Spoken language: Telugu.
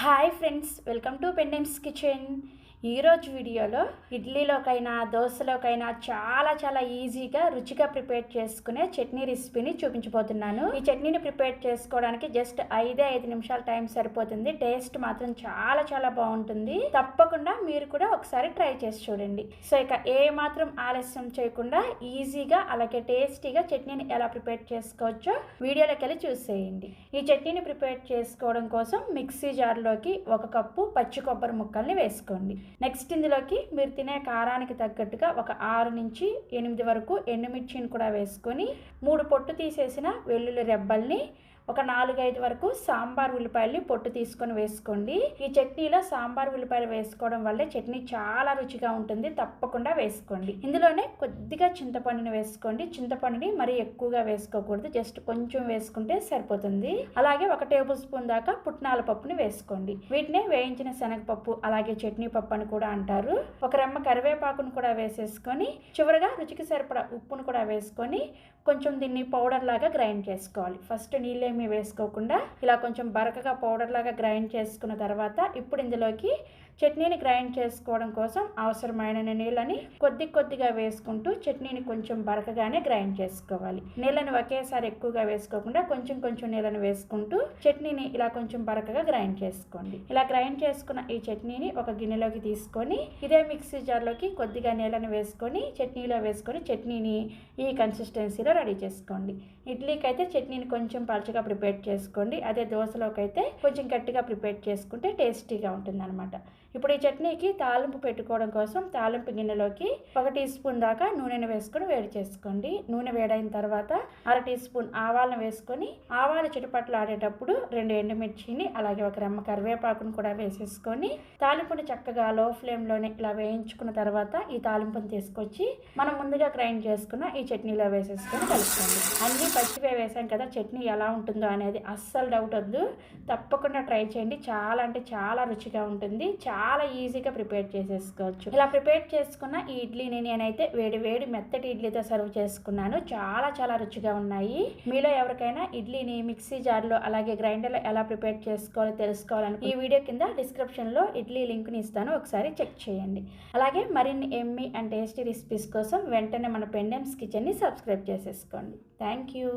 Hi friends, welcome to Pendems kitchen. ఈరోజు వీడియోలో ఇడ్లీలోకైనా దోశలోకైనా చాలా ఈజీగా రుచిగా ప్రిపేర్ చేసుకునే చట్నీ రెసిపీని చూపించబోతున్నాను. ఈ చట్నీని ప్రిపేర్ చేసుకోవడానికి జస్ట్ 5 నిమిషాల టైం సరిపోతుంది. టేస్ట్ మాత్రం చాలా బాగుంటుంది. తప్పకుండా మీరు కూడా ఒకసారి ట్రై చేసి చూడండి. సో ఇక ఏ మాత్రం ఆలస్యం చేయకుండా ఈజీగా అలాగే టేస్టీగా చట్నీని ఎలా ప్రిపేర్ చేసుకోవచ్చో వీడియోలోకి వెళ్ళి చూసేయండి. ఈ చట్నీని ప్రిపేర్ చేసుకోవడం కోసం మిక్సీ జార్లోకి 1 కప్పు పచ్చి కొబ్బరి ముక్కల్ని వేసుకోండి. నెక్స్ట్ ఇందులోకి మీరు తినే కారానికి తగ్గట్టుగా ఒక 6 నుంచి 8 వరకు ఎండుమిర్చిని కూడా వేసుకొని 3 పొట్టు తీసేసిన వెల్లుల్లి రెబ్బల్ని ఒక 4-5 వరకు సాంబార్ ఉల్లిపాయల్ని పొట్టు తీసుకొని వేసుకోండి. ఈ చట్నీలో సాంబార్ ఉల్లిపాయలు వేసుకోవడం వల్లే చట్నీ చాలా రుచిగా ఉంటుంది. తప్పకుండా వేసుకోండి. ఇందులోనే కొద్దిగా చింతపండుని వేసుకోండి. చింతపండుని మరీ ఎక్కువగా వేసుకోకూడదు, జస్ట్ కొంచెం వేసుకుంటే సరిపోతుంది. అలాగే 1 టేబుల్ స్పూన్ దాకా పుట్నాల పప్పుని వేసుకోండి. వీటిని వేయించిన శనగపప్పు అలాగే చట్నీ పప్పు అని కూడా అంటారు. 1 రెమ్మ కరివేపాకును కూడా వేసేసుకొని చివరగా రుచికి సరిపడా ఉప్పును కూడా వేసుకొని కొంచెం దీన్ని పౌడర్ లాగా గ్రైండ్ చేసుకోవాలి. ఫస్ట్ నీళ్ళేమీ వేసుకోకుండా ఇలా కొంచెం బరకగా పౌడర్ లాగా గ్రైండ్ చేసుకున్న తర్వాత ఇప్పుడు ఇందులోకి చట్నీని గ్రైండ్ చేసుకోవడం కోసం అవసరమైన నీళ్ళని కొద్దిగా వేసుకుంటూ చట్నీని కొంచెం బరకగానే గ్రైండ్ చేసుకోవాలి. నీళ్ళని ఒకేసారి ఎక్కువగా వేసుకోకుండా కొంచెం నీళ్ళని వేసుకుంటూ చట్నీని ఇలా కొంచెం బరకగా గ్రైండ్ చేసుకోండి. ఇలా గ్రైండ్ చేసుకున్న ఈ చట్నీని ఒక గిన్నెలోకి తీసుకొని ఇదే మిక్సీ జార్లోకి కొద్దిగా నీళ్ళని వేసుకొని చట్నీలో వేసుకొని చట్నీని ఈ కన్సిస్టెన్సీలో రెడీ చేసుకోండి. ఇడ్లీకి అయితే చట్నీని కొంచెం పలుచగా ప్రిపేర్ చేసుకోండి. అదే దోశలోకి అయితే కొంచెం గట్టిగా ప్రిపేర్ చేసుకుంటే టేస్టీగా ఉంటుంది అనమాట. ఇప్పుడు ఈ చట్నీకి తాలింపు పెట్టుకోవడం కోసం తాలింపు గిన్నెలోకి 1 టీ స్పూన్ దాకా నూనెను వేసుకొని వేడి చేసుకోండి. నూనె వేడైన తర్వాత 1/2 టీ స్పూన్ ఆవాలను వేసుకొని ఆవాలు చిటపట్లు ఆడేటప్పుడు 2 ఎండుమిర్చిని అలాగే 1 రెమ్మ కరివేపాకును కూడా వేసేసుకొని తాలింపుని చక్కగా లో ఫ్లేమ్లోనే ఇలా వేయించుకున్న తర్వాత ఈ తాలింపుని తీసుకొచ్చి మనం ముందుగా గ్రైండ్ చేసుకున్న ఈ చట్నీలో వేసేసుకొని కలుపుకోండి. అన్నీ పచ్చివే వేసాం కదా, చట్నీ ఎలా ఉంటుందో అనేది అస్సలు డౌట్ వద్దు. తప్పకుండా ట్రై చేయండి. చాలా రుచిగా ఉంటుంది. చాలా ఈజీగా ప్రిపేర్ చేసేసుకోవచ్చు. ఇలా ప్రిపేర్ చేసుకున్న ఈ ఇడ్లీని నేనైతే వేడి మెత్తటి ఇడ్లీతో సర్వ్ చేసుకున్నాను. చాలా రుచిగా ఉన్నాయి. మీలో ఎవరికైనా ఇడ్లీని మిక్సీ జార్లో అలాగే గ్రైండర్లో ఎలా ప్రిపేర్ చేసుకోవాలో తెలుసుకోవాలని ఈ వీడియో కింద డిస్క్రిప్షన్లో ఇడ్లీ లింక్ని ఇస్తాను, ఒకసారి చెక్ చేయండి. అలాగే మరిన్ని ఎమ్మీ అండ్ టేస్టీ రెసిపీస్ కోసం వెంటనే మన పెండెమ్స్ కిచెన్ని సబ్స్క్రైబ్ చేసేసుకోండి. Thank you.